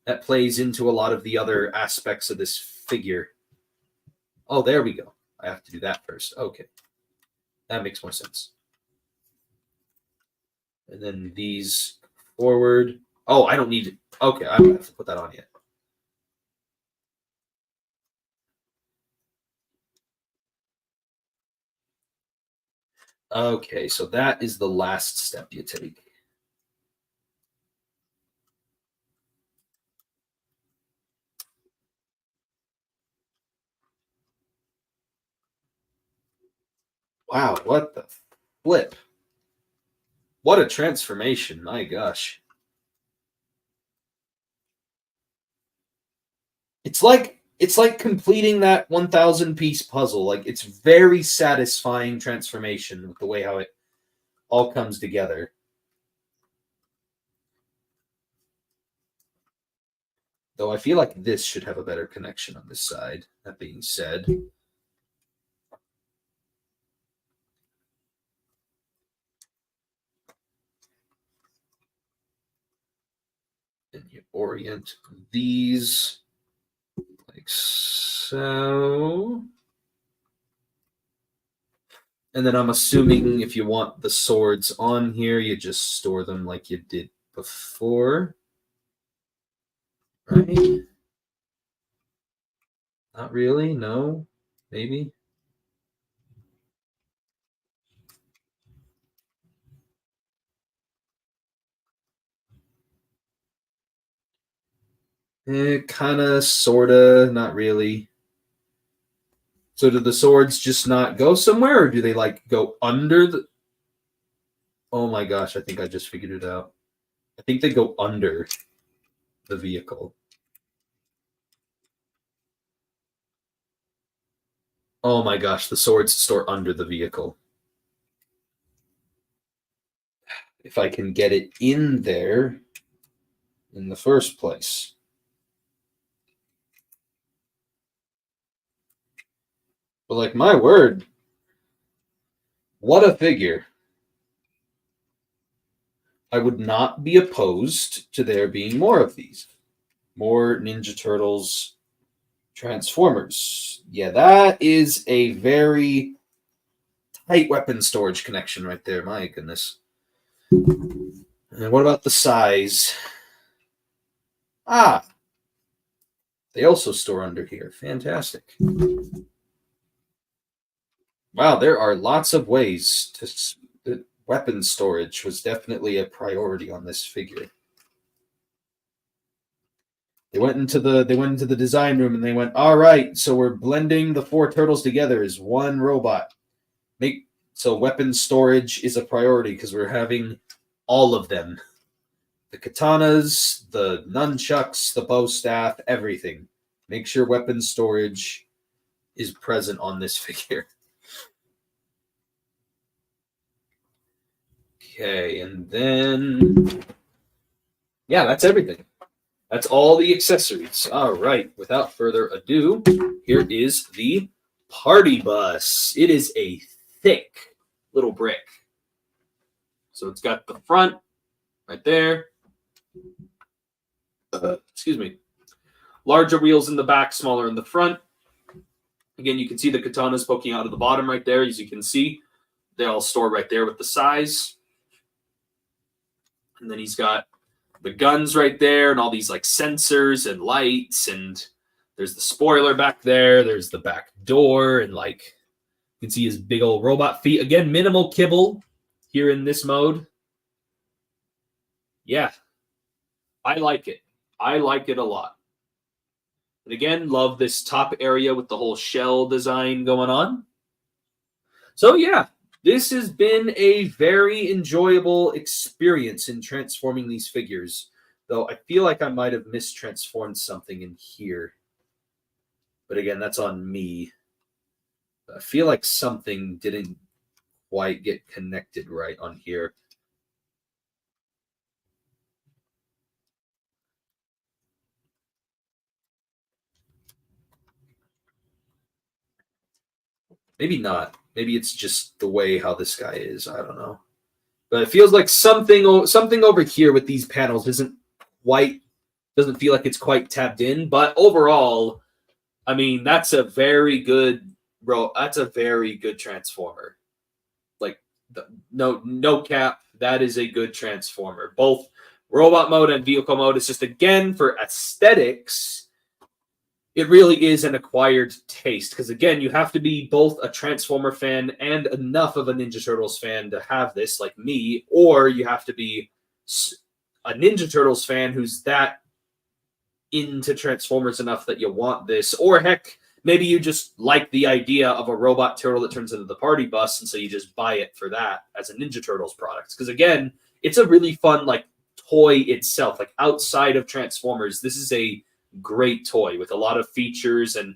S1: a lot of the other aspects of this figure. Oh, there we go. I have to do that first. Okay. That makes more sense. And then these forward. Oh, I don't need it. Okay, I don't have to put that on yet. Okay, so that is the last step you take. Wow, what the flip? What a transformation. My gosh. It's like completing that 1000 piece puzzle. Like it's very satisfying transformation with the way how it all comes together. Though I feel like this should have a better connection on this side. That being said, and you orient these like so. And then I'm assuming if you want the swords on here, you just store them like you did before. Right? Not really, no. Maybe. Kinda, sorta, not really. So do the swords just not go somewhere, or do they like go under the? Oh my gosh! I think I just figured it out. I think they go under the vehicle. Oh my gosh! The swords store under the vehicle. If I can get it in there in the first place. But like my word, what a figure! I would not be opposed to there being more of these. More Ninja Turtles Transformers. Yeah, that is a very tight weapon storage connection right there. My goodness. And what about the size? Ah, they also store under here. Fantastic. Wow, there are lots of ways to. Weapon storage was definitely a priority on this figure. They went into the design room and they went, all right, so we're blending the 4 turtles together as one robot. So weapon storage is a priority because we're having all of them. The katanas, the nunchucks, the bow staff, everything. Make sure weapon storage is present on this figure. Okay, and then yeah, that's everything. That's all the accessories. All right, without further ado, here is the party bus. It is a thick little brick. So it's got the front right there. Excuse me. Larger wheels in the back, smaller in the front. Again, you can see the katanas poking out of the bottom right there. As you can see, they all store right there with the size. And then he's got the guns right there and all these like sensors and lights, and there's the spoiler back there. There's the back door, and like you can see his big old robot feet. Again, minimal kibble here in this mode. Yeah, I like it. I like it a lot. And again, love this top area with the whole shell design going on. So yeah, this has been a very enjoyable experience in transforming these figures, though I feel like I might have mistransformed something in here. But again, that's on me. I feel like something didn't quite get connected right on here. Maybe not. Maybe it's just the way how this guy is. I don't know. But it feels like something over here with these panels doesn't feel like it's quite tapped in. But overall, I mean, that's a very good transformer. Like no cap, that is a good transformer. Both robot mode and vehicle mode. It's just, again, for aesthetics, it really is an acquired taste, because again, you have to be both a Transformer fan and enough of a Ninja Turtles fan to have this, like me, or you have to be a Ninja Turtles fan who's that into Transformers enough that you want this, or heck, maybe you just like the idea of a robot turtle that turns into the party bus, and so you just buy it for that as a Ninja Turtles product. Because again, it's a really fun like toy itself. Like outside of Transformers, this is a great toy with a lot of features, and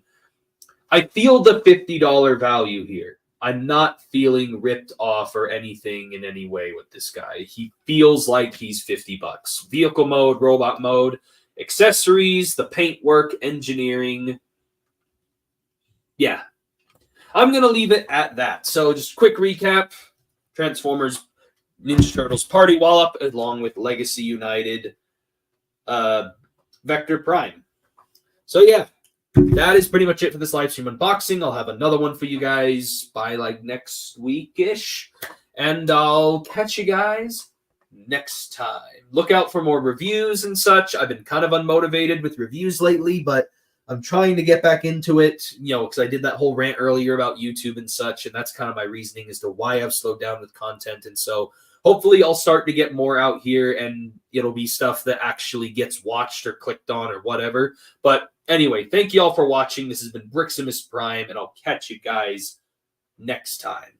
S1: I feel the $50 value here. I'm not feeling ripped off or anything in any way with this guy. He feels like he's $50. Vehicle mode, robot mode, accessories, the paintwork, engineering. Yeah, I'm going to leave it at that. So just quick recap. Transformers, Ninja Turtles Party Wallop, along with Legacy United, Vector Prime. So yeah, that is pretty much it for this live stream unboxing. I'll have another one for you guys by like next week-ish. And I'll catch you guys next time. Look out for more reviews and such. I've been kind of unmotivated with reviews lately, but I'm trying to get back into it, because I did that whole rant earlier about YouTube and such, and that's kind of my reasoning as to why I've slowed down with content. And so hopefully I'll start to get more out here, and it'll be stuff that actually gets watched or clicked on or whatever. But anyway, thank you all for watching. This has been Briximus Prime, and I'll catch you guys next time.